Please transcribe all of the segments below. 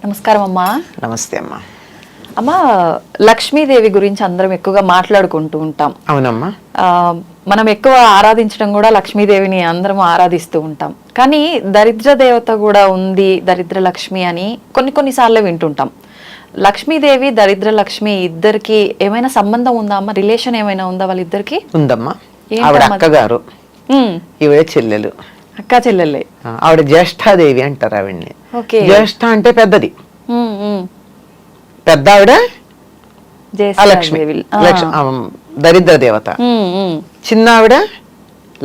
నమస్కారం అమ్మా. నమస్తే అమ్మా. అమ్మా, లక్ష్మీదేవి గురించి అందరం ఎక్కువగా మాట్లాడుకుంటూ ఉంటాం. అవునమ్మా. మనం ఎక్కువ ఆరాధించడం కూడా లక్ష్మీదేవిని అందరం ఆరాధిస్తూ ఉంటాం. కానీ దరిద్ర దేవత కూడా ఉంది, దరిద్ర లక్ష్మి అని కొన్నిసార్లు వింటుంటాం. లక్ష్మీదేవి దరిద్ర లక్ష్మి ఇద్దరికి ఏమైనా సంబంధం ఉందా అమ్మా? రిలేషన్ ఏమైనా ఉందా వాళ్ళిద్దరికి? ఉందమ్మా. ఆవిడ అక్కగారు, ఈవిడ చెల్లెలు. అక్క చెల్లెలే. ఆవిడ జ్యేష్ఠాదేవి అంటారు ఆవిడ్ని. జ్యేష్ఠ అంటే పెద్దది, పెద్ద ఆవిడ లక్ష్మి, దరిద్ర దేవత. చిన్న ఆవిడ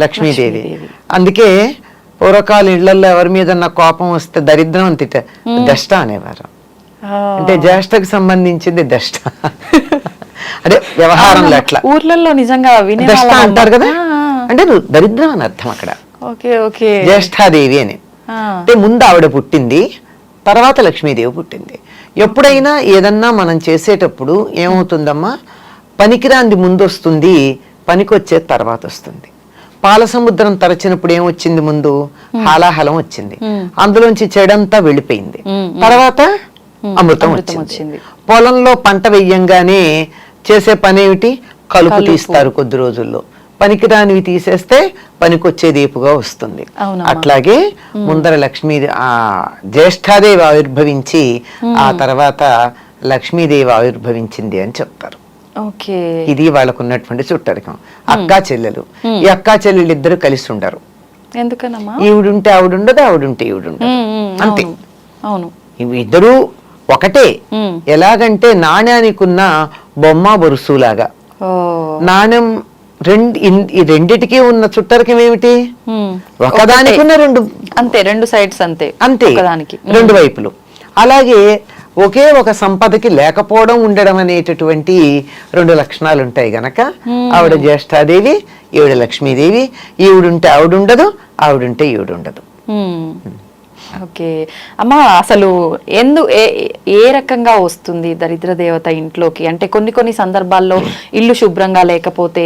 లక్ష్మీదేవి. అందుకే పూర్వకాల ఇళ్లలో ఎవరి మీద కోపం వస్తే దరిద్రం అని దష్ట అనేవారు. అంటే జ్యేష్ఠకు సంబంధించింది దష్ట. అదే వ్యవహారంలో అట్లా ఊర్లలో నిజంగా దష్ట అంటారు కదా, అంటే దరిద్రం అని అర్థం అక్కడ. జ్యేష్ఠాదేవి అని అంటే ముందు ఆవిడ పుట్టింది, తర్వాత లక్ష్మీదేవి పుట్టింది. ఎప్పుడైనా ఏదన్నా మనం చేసేటప్పుడు ఏమవుతుందమ్మా, పనికిరాంది ముందు వస్తుంది, పనికొచ్చేది తర్వాత వస్తుంది. పాల సముద్రం తరచినప్పుడు ఏమొచ్చింది? ముందు హాలాహలం వచ్చింది, అందులోంచి చెడంతా వెళ్ళిపోయింది, తర్వాత అమృతం వచ్చింది. పొలంలో పంట వెయ్యంగానే చేసే పని ఏమిటి? కలుపు తీస్తారు కొద్ది రోజుల్లో. పనికిరానివి తీసేస్తే పనికొచ్చే దీపుగా వస్తుంది. అట్లాగే ముందర లక్ష్మీ జ్యేష్ఠాదేవి ఆవిర్భవించి ఆ తర్వాత లక్ష్మీదేవి ఆవిర్భవించింది అని చెప్తారు. ఇది వాళ్ళకున్నటువంటి చుట్టరికం. అక్కా చెల్లెలు. ఈ అక్కా చెల్లెలు ఇద్దరు కలిసి ఉండరు. ఎందుకనమ్మా? ఈవిడుంటే ఆవిడుండదు, ఆవిడుంటే ఈవిడుండదు, అంతే. ఇద్దరు ఒకటే. ఎలాగంటే నాణ్యానికున్న బొమ్మ బొరుసులాగా. నాణ్యం ఈ రెండిటికి ఉన్న చుట్టరికం ఏమిటి? ఒకదానికి ఉన్న రెండు, అంతే, రెండు సైడ్స్, అంతే అంతే, రెండు వైపులు. అలాగే ఒకే ఒక సంపదకి లేకపోవడం, ఉండడం అనేటటువంటి రెండు లక్షణాలు ఉంటాయి గనక ఆవిడ జ్యేష్ఠాదేవి, ఈవిడ లక్ష్మీదేవి. ఈవిడుంటే ఆవిడుండదు, ఆవిడుంటే ఈవిడుండదు. ఓకే అమ్మా, అసలు ఏ రకంగా వస్తుంది దరిద్ర దేవత ఇంట్లోకి? అంటే కొన్ని సందర్భాల్లో ఇల్లు శుభ్రంగా లేకపోతే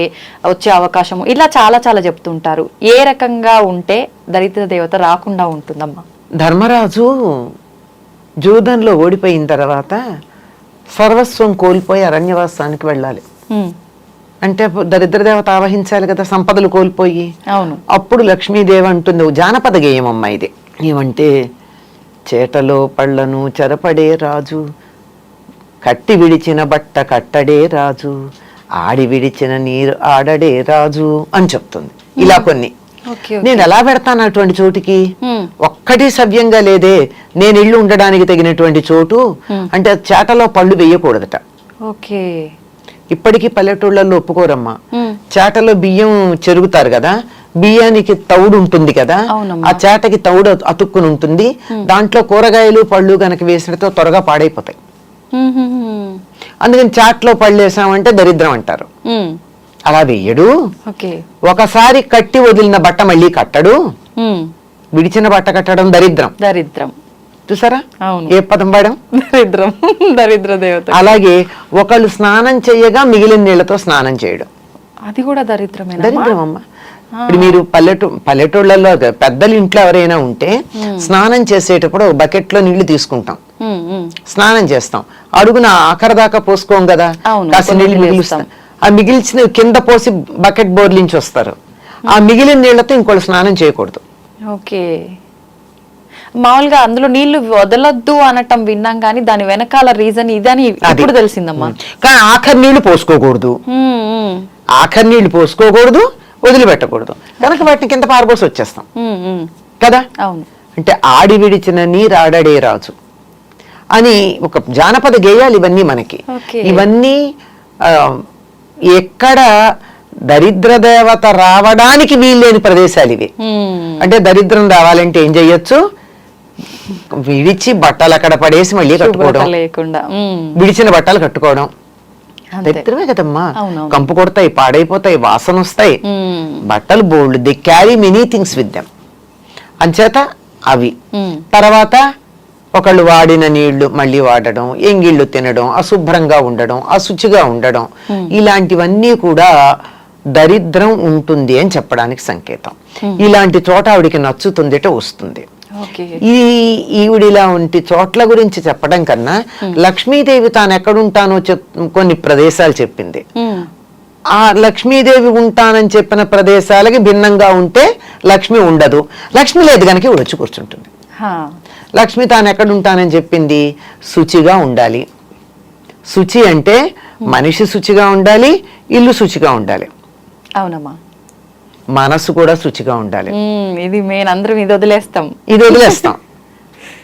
వచ్చే అవకాశం, ఇలా చాలా చెప్తుంటారు. ఏ రకంగా ఉంటే దరిద్ర దేవత రాకుండా ఉంటుందమ్మా? ధర్మరాజు జూదంలో ఓడిపోయిన తర్వాత సర్వస్వం కోల్పోయి అరణ్యవాసానికి వెళ్ళాలి. అంటే దరిద్ర దేవత ఆవహించాలి కదా, సంపదలు కోల్పోయి. అవును. అప్పుడు లక్ష్మీదేవి అంటుంది, జానపద గేయం అమ్మ ఇది. ఏమంటే, చేటలో పళ్ళను చెరపడే రాజు, కట్టి విడిచిన బట్ట కట్టడే రాజు, ఆడి విడిచిన నీరు ఆడడే రాజు అని చెప్తుంది. ఇలా కొన్ని నేను ఎలా పెడతాను అటువంటి చోటుకి? ఒక్కటి సవ్యంగా లేదే. నేను ఇల్లు ఉండడానికి తగినటువంటి చోటు అంటే చేటలో పళ్ళు వేయకూడదట. ఇప్పటికీ పల్లెటూళ్ళల్లో ఒప్పుకోరమ్మా. చేటలో బియ్యం చెరుగుతారు కదా, బియ్యానికి తౌడు ఉంటుంది కదా, ఆ చేటకి తౌడు అతుక్కుని ఉంటుంది. దాంట్లో కూరగాయలు పళ్ళు గనక వేసినతో త్వరగా పాడైపోతాయి. అందుకని చాట్లో పళ్ళు వేసామంటే దరిద్రం అంటారు. అలా వెయ్యడు. ఒకసారి కట్టి వదిలిన బట్ట మళ్ళీ కట్టడు. విడిచిన బట్ట కట్టడం దరిద్రం. చూసారా ఏ పదం పడం? దరిద్రం, దరిద్ర దేవత. అలాగే ఒకళ్ళు స్నానం చేయగా మిగిలిన నీళ్లతో స్నానం చేయడం, అది కూడా దరిద్రం అమ్మ. ఇప్పుడు మీరు పల్లెటూళ్ళలో పెద్దలు ఇంట్లో ఎవరైనా ఉంటే స్నానం చేసేటప్పుడు బకెట్ లో నీళ్లు తీసుకుంటాం, స్నానం చేస్తాం, అడుగున ఆఖరి దాకా పోసుకోం కదా, కాస్త నీళ్లు మిగిలిస్తాం. ఆ మిగిల్చిన కింద పోసి బకెట్ బోర్లించి వస్తారు. ఆ మిగిలిన నీళ్లతో ఇంకోళ్ళు స్నానం చేయకూడదు. మామూలుగా అందులో నీళ్లు వదలొద్దు అనటం విన్నాం, కానీ దాని వెనకాల రీజన్ ఇదని ఇప్పుడు తెలిసిందమ్మా. కానీ ఆఖరి నీళ్లు పోసుకోకూడదు, వదిలిపెట్టకూడదు. కనుక వాటిని కింద పారబోసి వచ్చేస్తాం కదా. అంటే ఆడి విడిచిన నీరు ఆడడే రాజు అని ఒక జానపద గేయాలు ఇవన్నీ మనకి. ఇవన్నీ ఎక్కడ దరిద్ర దేవత రావడానికి వీల్లేని ప్రదేశాలు ఇవి. అంటే దరిద్రం రావాలంటే ఏం చెయ్యొచ్చు? విడిచి బట్టలు అక్కడ పడేసి మళ్ళీ కట్టుకోవడం, విడిచిన బట్టలు కట్టుకోవడం దరిద్రమే కదమ్మా. కంపు కొడతాయి, పాడైపోతాయి, వాసన వస్తాయి. బట్టలు బోల్డ్, they carry many things with them. అంచేత అవి. తర్వాత ఒకళ్ళు వాడిన నీళ్లు మళ్ళీ వాడడం, ఎంగిళ్ళు తినడం, అశుభ్రంగా ఉండడం, అశుచిగా ఉండడం, ఇలాంటివన్నీ కూడా దరిద్రం ఉంటుంది అని చెప్పడానికి సంకేతం. ఇలాంటి చోట ఆవిడికి నచ్చుతుందిట వస్తుంది. ఈవిడిలా ఉంటి చోట్ల గురించి చెప్పడం కన్నా లక్ష్మీదేవి తాను ఎక్కడుంటానో కొన్ని ప్రదేశాలు చెప్పింది. ఆ లక్ష్మీదేవి ఉంటానని చెప్పిన ప్రదేశాలకి భిన్నంగా ఉంటే లక్ష్మి ఉండదు, లక్ష్మి లేదు కనుక వచ్చి కూర్చుంటుంది. లక్ష్మి తాను ఎక్కడ ఉంటానని చెప్పింది, శుచిగా ఉండాలి. శుచి అంటే మనిషి శుచిగా ఉండాలి, ఇల్లు శుచిగా ఉండాలి. అవునమ్మా. మనసు కూడా శుచిగా ఉండాలి. ఇది మెయిన్, అందరం ఇది వదిలేస్తాం.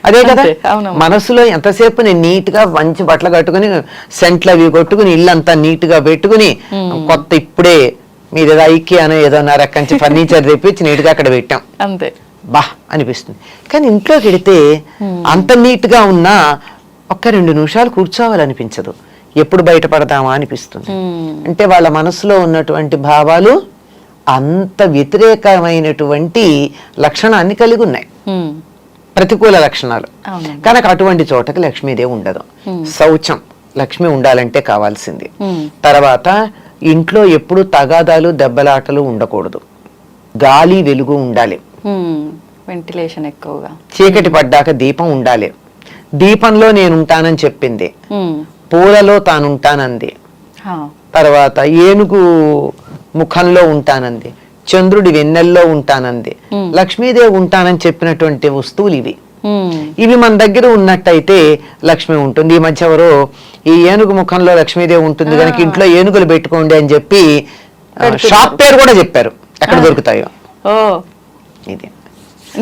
అదే కదా, మనసులో ఎంతసేపు నేను నీట్ గా మంచి బట్టలు కట్టుకుని సెంట్లు అవి కొట్టుకుని ఇల్లంతా నీట్ గా పెట్టుకుని కొత్త ఇప్పుడే మీరు ఏదో ఐక్యానో ఏదో రకంచి ఫర్నిచర్ తెప్పించి నీట్ గా అక్కడ పెట్టాం అంతే, బా అనిపిస్తుంది. కానీ ఇంట్లోకి వెడితే అంత నీట్ గా ఉన్నా ఒక్క 2 నిమిషాలు కూర్చోవాలనిపించదు, ఎప్పుడు బయటపడతామా అనిపిస్తుంది. అంటే వాళ్ళ మనసులో ఉన్నటువంటి భావాలు అంత వ్యతిరేకమైనటువంటి లక్షణాన్ని కలిగి ఉన్నాయి, ప్రతికూల లక్షణాలు. కనుక అటువంటి చోటకి లక్ష్మీదేవి ఉండదు. శౌచం లక్ష్మి ఉండాలంటే కావాల్సింది. తర్వాత ఇంట్లో ఎప్పుడు తగాదాలు దెబ్బలాటలు ఉండకూడదు, గాలి వెలుగు ఉండాలి, వెంటిలేషన్ ఎక్కువగా. చీకటి పడ్డాక దీపం ఉండాలి, దీపంలో నేనుంటానని చెప్పింది, పూలలో తానుంటానంది, తర్వాత ఏనుగు ముఖంలో ఉంటానంది, చంద్రుడి వెన్నెల్లో ఉంటానంది. లక్ష్మీదేవి ఉంటానని చెప్పినటువంటి వస్తువులు ఇవి మన దగ్గర ఉన్నట్టయితే లక్ష్మి ఉంటుంది. ఈ మధ్య ఎవరో ఈ ఏనుగు ముఖంలో లక్ష్మీదేవి ఉంటుంది కనుక ఇంట్లో ఏనుగులు పెట్టుకోండి అని చెప్పి షాప్ పేరు కూడా చెప్పారు, ఎక్కడ దొరుకుతాయో. ఇది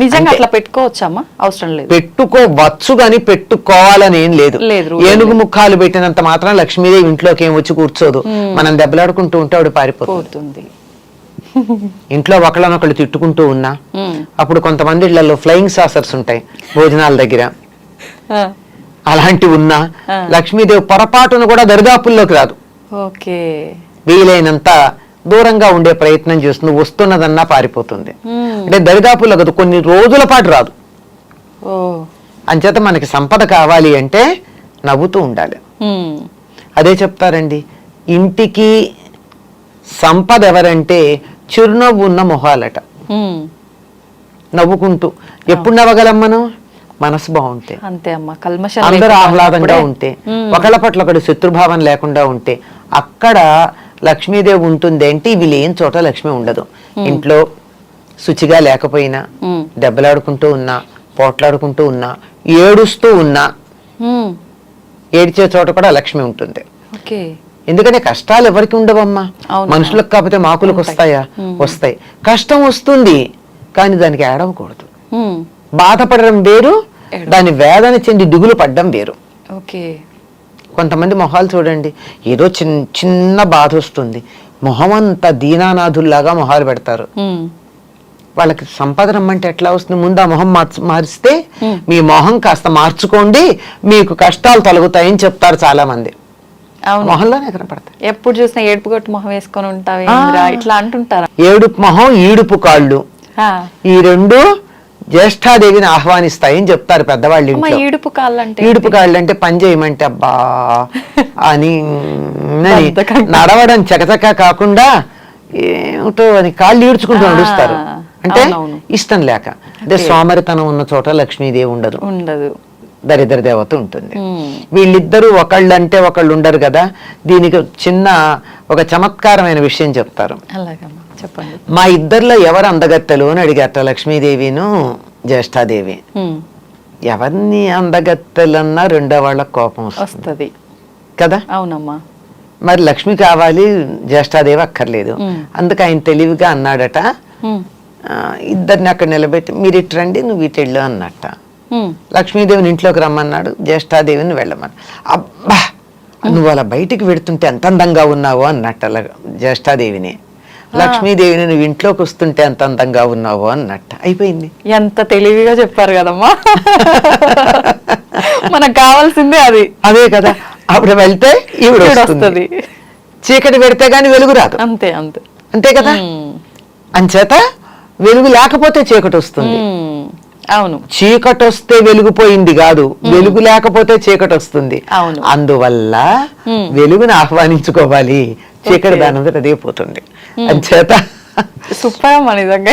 నిజంగా అట్లా పెట్టుకోవచ్చమ్మా? అవసరం లేదు, పెట్టుకోవచ్చు గాని పెట్టుకోవాలని ఏం లేదు. ఏనుగు ముఖాలు పెట్టినంత మాత్రం లక్ష్మీదేవి ఇంట్లోకి ఏం వచ్చి కూర్చోదు. మనం దెబ్బలాడుకుంటూ ఉంటే ఆవిడ పారిపోతుంది. ఇంట్లో ఒకళ్ళనొకళ్ళు తిట్టుకుంటూ ఉన్నా, అప్పుడు కొంతమంది ఇళ్లలో ఫ్లయింగ్ సాసర్స్ ఉంటాయి భోజనాల దగ్గర, అలాంటివి ఉన్నా లక్ష్మీదేవి పొరపాటును కూడా దరిదాపుల్లోకి రాదు. వీలైనంత దూరంగా ఉండే ప్రయత్నం చేస్తుంది, వస్తున్నదన్నా పారిపోతుంది. అంటే దరిదాపుల్లో కదా, కొన్ని రోజుల పాటు రాదు. అంచేత మనకి సంపద కావాలి అంటే నవ్వుతూ ఉండాలి. అదే చెప్తారండి, ఇంటికి సంపద ఎవరంటే చిరునవ్వు ఉన్న మొహాలట. నవ్వుకుంటూ ఎప్పుడు నవ్వగలం మనం? మనసు బాగుంటే, అందరూ ఆహ్లాదంగా ఉంటే, ఒకళ్ళ పట్ల ఒకటి శత్రుభావం లేకుండా ఉంటే అక్కడ లక్ష్మీదేవి ఉంటుంది. అంటే ఇవి లేని చోట లక్ష్మి ఉండదు. ఇంట్లో శుచిగా లేకపోయినా, దెబ్బలాడుకుంటూ ఉన్నా, పోట్లాడుకుంటూ ఉన్నా, ఏడుస్తూ ఉన్నా, ఏడ్చే చోట కూడా లక్ష్మి ఉంటుంది. ఎందుకంటే కష్టాలు ఎవరికి ఉండవమ్మా, మనుషులకు కాకపోతే మాకులకు వస్తాయా? వస్తాయి. కష్టం వస్తుంది కానీ దానికి ఏడవకూడదు. బాధపడడం వేరు, దాని వేదన చెంది దిగులు పడ్డం వేరు. కొంతమంది మొహాలు చూడండి, ఏదో చిన్న బాధ వస్తుంది, మొహం అంతా దీనానాథుల్లాగా మొహాలు పెడతారు. వాళ్ళకి సంపద రమ్మంటే ఎట్లా వస్తుంది? ముందు ఆ మొహం మారిస్తే మీ మొహం కాస్త మార్చుకోండి, మీకు కష్టాలు తొలగుతాయని చెప్తారు చాలా మంది. మొహంలోనే కనపడతాయి. ఎప్పుడు చూసినా ఏడుపు కొట్టు మొహం వేసుకొని ఉంటావు ఇట్లా అంటుంటారు. ఏడుపు మొహం, ఈడుపు కాళ్ళు, ఈ రెండు జ్యేష్ఠాదేవిని ఆహ్వానిస్తాయని చెప్తారు పెద్దవాళ్ళు. ఇంట్లో ఈడుపు కాళ్ళు అంటే పని చేయమంటే అబ్బా అని నడవడం చకచకా కాకుండా ఏమిటో అని కాళ్ళు ఈడ్చుకుంటూ నడుస్తారు. అంటే ఇష్టం లేక. అంటే సోమరితనం ఉన్న చోట లక్ష్మీదేవి ఉండదు, దరిద్ర దేవత ఉంటుంది. వీళ్ళిద్దరూ ఒకళ్ళు అంటే ఒకళ్ళు ఉండరు కదా. దీనికి చిన్న ఒక చమత్కారమైన విషయం చెప్తారు. మా ఇద్దరిలో ఎవరు అందగత్తెలు అని అడిగారట లక్ష్మీదేవిను జ్యేష్ఠాదేవి. ఎవరిని అందగత్తెలన్నా రెండో వాళ్ళకి కోపం వస్తుంది కదా. అవునమ్మా. మరి లక్ష్మి కావాలి, జ్యేష్ఠాదేవి అక్కర్లేదు. అందుకు ఆయన తెలివిగా అన్నాడట, ఇద్దరిని అక్కడ నిలబెట్టి మీరు ఇటు రండి, నువ్వు ఇటు వెళ్ళు అన్నట్ట. లక్ష్మీదేవిని ఇంట్లోకి రమ్మన్నాడు, జ్యేష్ఠాదేవిని వెళ్ళమన్నాడు. అబ్బా నువ్వు అలా బయటికి వెడుతుంటే ఎంత అందంగా ఉన్నావు అన్నట్ట జ్యేష్ఠాదేవిని. లక్ష్మీదేవిని నువ్వు ఇంట్లోకి వస్తుంటే ఎంత అందంగా ఉన్నావు అన్నట్ట. అయిపోయింది. ఎంత తెలివిగా చెప్పారు కదమ్మా. మనకు కావాల్సిందే అది. అదే కదా. అప్పుడు వెళ్తే ఈవిడ వస్తుంది, చీకటి పెడితే గాని వెలుగు రాదు. అంతే అంతే కదా. అంచేత వెలుగు లేకపోతే చీకటి వస్తుంది. అవును, చీకటి వస్తే వెలుగుపోయింది కాదు, వెలుగు లేకపోతే చీకటి వస్తుంది. అందువల్ల వెలుగుని ఆహ్వానించుకోవాలి, చీకటి దానంతట అదే పోతుంది. అంచేత సూపర్ అమ్మా నిజంగా.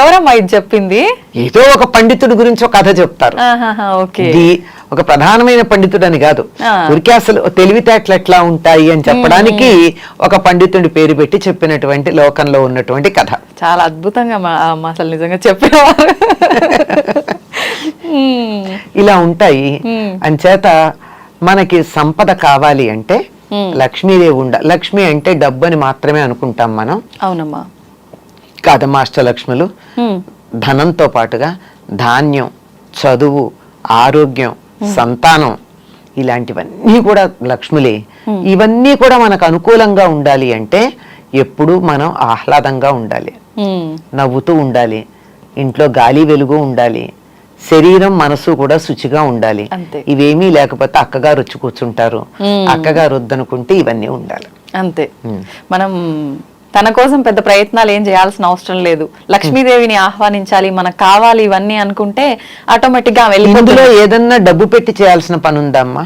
ఎవరమ్మా ఇది చెప్పింది? ఏదో ఒక పండితుడి గురించి ఒక కథ చెప్తారు. ఓకే. ఇది ఒక ప్రధానమైన పండితుడు అని కాదు, ఊరికే అసలు తెలివితేటలు ఎట్లా ఉంటాయి అని చెప్పడానికి ఒక పండితుడి పేరు పెట్టి చెప్పినటువంటి లోకంలో ఉన్నటువంటి కథ. చాలా అద్భుతంగా అసలు నిజంగా చెప్పేవారు. ఇలా ఉంటాయి. అంచేత మనకి సంపద కావాలి అంటే లక్ష్మీదేవి లక్ష్మి అంటే డబ్బు అని మాత్రమే అనుకుంటాం మనం. అవునమ్మా. కాదమ్మా, అష్టలక్ష్ములు ధనంతో పాటుగా ధాన్యం, చదువు, ఆరోగ్యం, సంతానం ఇలాంటివన్నీ కూడా లక్ష్ములే. ఇవన్నీ కూడా మనకు అనుకూలంగా ఉండాలి అంటే ఎప్పుడూ మనం ఆహ్లాదంగా ఉండాలి, నవ్వుతూ ఉండాలి, ఇంట్లో గాలి వెలుగు ఉండాలి, శరీరం మనసు కూడా శుచిగా ఉండాలి. ఇవేమీ లేకపోతే అక్కగారు వచ్చి కూర్చుంటారు, అక్కగారు వద్దనుకుంటే ఇవన్నీ ఉండాలి. అంతే. మనం తన కోసం పెద్ద ప్రయత్నాలు ఏం చేయాల్సిన అవసరం లేదు. లక్ష్మీదేవిని ఆహ్వానించాలి, మనకు కావాలి ఇవన్నీ అనుకుంటే ఆటోమేటిక్ గా ఇందులో ఏదన్నా డబ్బు పెట్టి చేయాల్సిన పని ఉందమ్మా?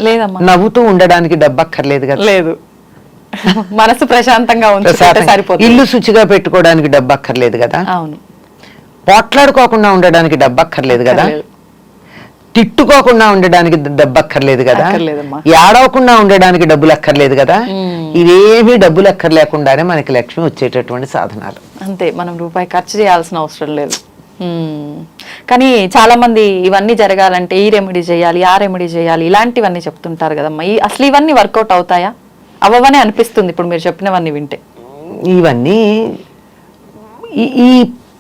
లేదమ్మా. నవ్వుతూ ఉండడానికి డబ్బు అక్కర్లేదు కదా. లేదు. మనసు ప్రశాంతంగా ఉంచుకుంటే సరిపోతుంది. ఇల్లు శుచిగా పెట్టుకోవడానికి డబ్బు అక్కర్లేదు కదా. అవును. పోట్లాడుకోకుండా ఉండడానికి డబ్బు అక్కర్లేదు కదా. తిట్టుకోకుండా ఉండడానికి డబ్బు అక్కర్లేదు కదా. ఏడవకుండా ఉండడానికి డబ్బులు అక్కర్లేదు కదా. ఇవేమీ డబ్బులు అక్కర్లేకుండానే మనకి లక్ష్మి వచ్చేటటువంటి సాధనాలు. అంతే, మనం రూపాయి ఖర్చు చేయాల్సిన అవసరం లేదు. కానీ చాలా మంది ఇవన్నీ జరగాలంటే ఈ రెమెడీ చేయాలి, ఆ రెమెడీ చేయాలి, ఇలాంటివన్నీ చెప్తుంటారు కదమ్మా. అసలు ఇవన్నీ వర్కౌట్ అవుతాయా? అవ్వవనే అనిపిస్తుంది ఇప్పుడు మీరు చెప్పినవన్నీ వింటే. ఇవన్నీ ఈ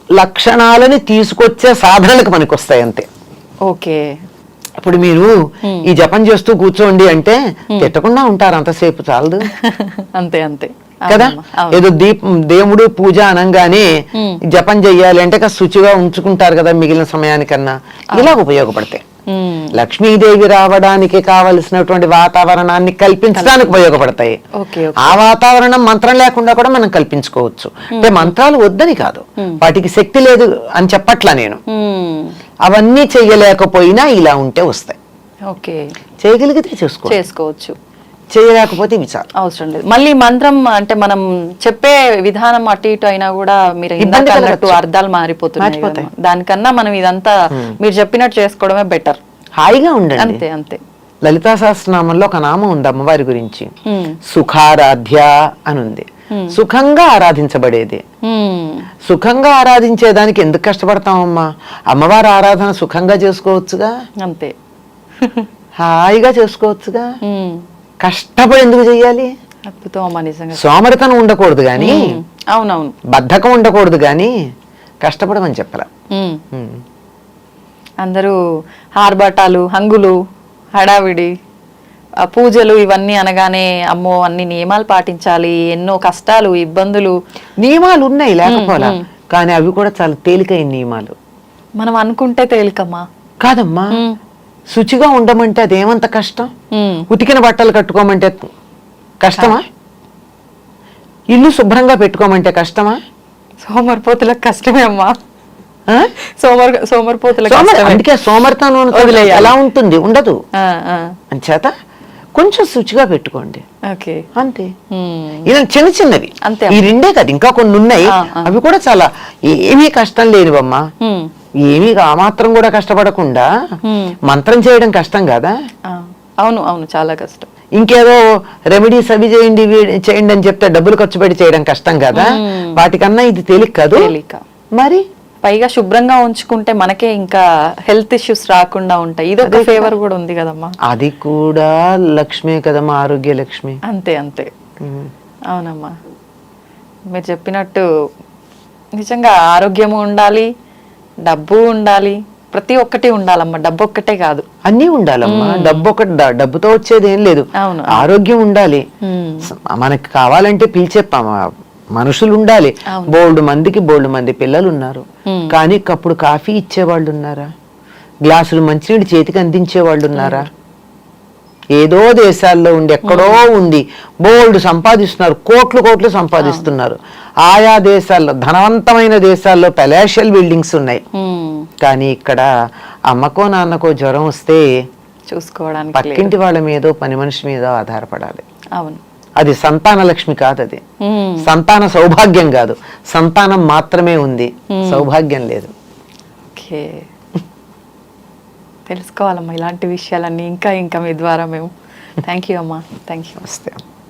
లక్షణాలని తీసుకొచ్చే సాధనలకు మనకు వస్తాయి అంతే. ఓకే. ఇప్పుడు మీరు ఈ జపం చేస్తూ కూర్చోండి అంటే తిట్టకుండా ఉంటారు, అంతసేపు చాలదు. అంతే అంతే కదా. ఏదో దేవుడు పూజ అనగానే జపం చెయ్యాలి అంటే శుచిగా ఉంచుకుంటారు కదా మిగిలిన సమయానికన్నా. ఇలా ఉపయోగపడతాయి. లక్ష్మీదేవి రావడానికి కావలసినటువంటి వాతావరణాన్ని కల్పించడానికి ఉపయోగపడతాయి. ఆ వాతావరణం మంత్రం లేకుండా కూడా మనం కల్పించుకోవచ్చు. అంటే మంత్రాలు వద్దని కాదు, వాటికి శక్తి లేదు అని చెప్పట్లా నేను. అవన్నీ చెయ్యలేకపోయినా ఇలా ఉంటే వస్తాయి. చేయగలిగితే చేసుకోవచ్చు, చేయలేకపోతే విచారం అవసరం లేదు. మళ్ళీ మంత్రం అంటే మనం చెప్పే విధానం అటు ఇటు అయినా కూడా మీరు అన్నట్టు అర్థాలు మారిపోతున్నాయి. దానికన్నా మనం ఇదంతా మీరు చెప్పినట్టు చేసుకోవడమే బెటర్. హాయిగా ఉండండి. అంతే అంతే. లలితా సహస్రనామంలో ఒక నామం ఉంది అమ్మవారి గురించి, సుఖారాధ్య అని ఉంది. సుఖంగా ఆరాధించబడేది. సుఖంగా ఆరాధించేదానికి ఎందుకు కష్టపడతామమ్మా? అమ్మవారి ఆరాధన సుఖంగా చేసుకోవచ్చుగా. అంతే, హాయిగా చేసుకోవచ్చుగా. కష్టపడి ఎందుకు చెయ్యాలి? అద్భుతం అమ్మా నిజంగా. సోమరితనం ఉండకూడదు గాని, అవునవును, బద్ధకం ఉండకూడదు గాని కష్టపడమని చెప్పాల. అందరూ ఆర్భాటాలు, హంగులు, హడావిడి, పూజలు ఇవన్నీ అనగానే అమ్మో అన్ని నియమాలు పాటించాలి, ఎన్నో కష్టాలు, ఇబ్బందులు. నియమాలు ఉన్నాయి లేకపోలా, కానీ అవి కూడా చాలా తేలికైన నియమాలు. మనం అనుకుంటే తేలికమ్మా. కాదమ్మా, శుచిగా ఉండమంటే అదేమంత కష్టం? ఉతికిన బట్టలు కట్టుకోమంటే కష్టమా? ఇల్లు శుభ్రంగా పెట్టుకోమంటే కష్టమా? సోమరిపోతులకు కష్టమే అమ్మా. సోమరిపోతులకు అందుకే సోమరితనం ఎలా ఉంటుంది? ఉండదు. అంచేత కొంచెం శుచిగా పెట్టుకోండి అంతే. ఇలా చిన్న చిన్నవి ఈ రెండే కదా, ఇంకా కొన్ని ఉన్నాయి. అవి కూడా చాలా ఏమీ కష్టం లేనివమ్మా. ఏమీ ఆ మాత్రం కూడా కష్టపడకుండా మంత్రం చేయడం కష్టం కదా. అవును అవును, చాలా కష్టం. ఇంకేదో రెమెడీస్ అవి చేయండి చేయండి అని చెప్తే డబ్బులు ఖర్చు పెట్టి చేయడం కష్టం కదా. వాటికన్నా ఇది తేలిక కాదు. మరి పైగా శుభ్రంగా ఉంచుకుంటే మనకే ఇంకా హెల్త్ ఇష్యూస్ రాకుండా ఉంటాయి. ఇది ఒక ఫేవర్ కూడా ఉంది కదమ్మా. అది కూడా లక్ష్మే కదమ్మా, ఆరోగ్య లక్ష్మి. అంతే అంతే. అవునమ్మా, మీరు చెప్పినట్టు నిజంగా ఆరోగ్యము ఉండాలి, డబ్బు ఉండాలి, ప్రతి ఒక్కటి ఉండాలమ్మా. డబ్బు ఒక్కటే కాదు, అన్నీ ఉండాలమ్మా. డబ్బుతో వచ్చేది ఏం లేదు. ఆరోగ్యం ఉండాలి. మనకి కావాలంటే పిలిచే మనుషులు ఉండాలి. బోల్డ్ మంది పిల్లలు ఉన్నారు, కానీ కప్పుడు కాఫీ ఇచ్చేవాళ్ళు ఉన్నారా? గ్లాసులు మంచినీళ్ళు చేతికి అందించే వాళ్ళు ఉన్నారా? ఏదో దేశాల్లో ఉండి ఎక్కడో ఉంది బోల్డ్ సంపాదిస్తున్నారు, కోట్లు సంపాదిస్తున్నారు. ఆయా దేశాల్లో, ధనవంతమైన దేశాల్లో పెలాషియల్ బిల్డింగ్స్ ఉన్నాయి. కానీ ఇక్కడ అమ్మకో నాన్నకో జ్వరం వస్తే చూసుకోవడానికి పక్కింటి వాళ్ళ మీదో పని మనిషి మీదో ఆధారపడాలి. అవును, అది సంతాన లక్ష్మి కాదు, అది మ్మ్. సంతాన సౌభాగ్యం కాదు, సంతానం మాత్రమే ఉంది, సౌభాగ్యం లేదు. ఓకే, తెలుసుకోవాలమ్మా ఇలాంటి విషయాలన్నీ ఇంకా ఇంకా మీ ద్వారా మేము. థ్యాంక్ యూ అమ్మా, థ్యాంక్ యూ. నమస్తే.